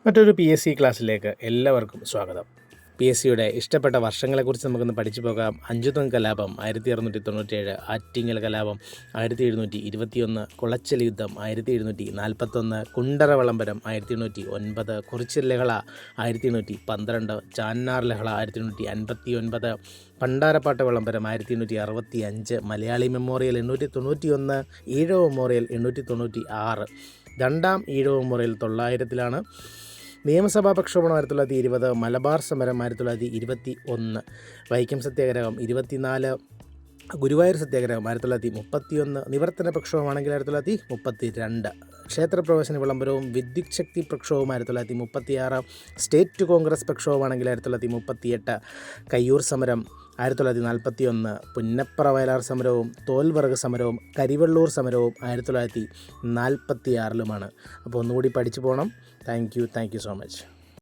മറ്റൊരു PSC ക്ലാസ്സിലേക്ക് എല്ലാവർക്കും സ്വാഗതം. PSCയുടെ ഇഷ്ടപ്പെട്ട വർഷങ്ങളെക്കുറിച്ച് നമുക്കൊന്ന് പഠിച്ചു പോകാം. അഞ്ചുതെങ്ങ് കലാപം 1697, ആറ്റിങ്ങൽ കലാപം 1721, കുളച്ചൽ യുദ്ധം 1741, കുണ്ടറ വിളംബരം 1809, കുറിച്യൽ ലഹള 1812, ചാന്നാർ ലഹള 1859, പണ്ടാരപ്പാട്ട് വിളംബരം 1865, മലയാളി മെമ്മോറിയൽ 891, ഈഴവ മെമ്മോറിയൽ 896, രണ്ടാം ഈഴവ മെമ്മോറിയൽ 900-ലാണ്, നിയമസഭാ പ്രക്ഷോഭണം 1920, മലബാർ സമരം 1921, വൈക്കം സത്യാഗ്രഹം 24, ഗുരുവായൂർ സത്യാഗ്രഹം 1931, നിവർത്തന പ്രക്ഷോഭമാണെങ്കിൽ 1932, ക്ഷേത്രപ്രവേശന വിളംബരവും വിദ്യുത് ശക്തി പ്രക്ഷോഭവും 1936, സ്റ്റേറ്റ് കോൺഗ്രസ് പ്രക്ഷോഭമാണെങ്കിൽ 1938, കയ്യൂർ സമരം 1941, പുന്നപ്ര വയലാർ സമരവും തോൽവറക് സമരവും കരിവെള്ളൂർ സമരവും 1946-ലുമാണ്. അപ്പോൾ ഒന്നുകൂടി പഠിച്ചു പോകണം. Thank you so much.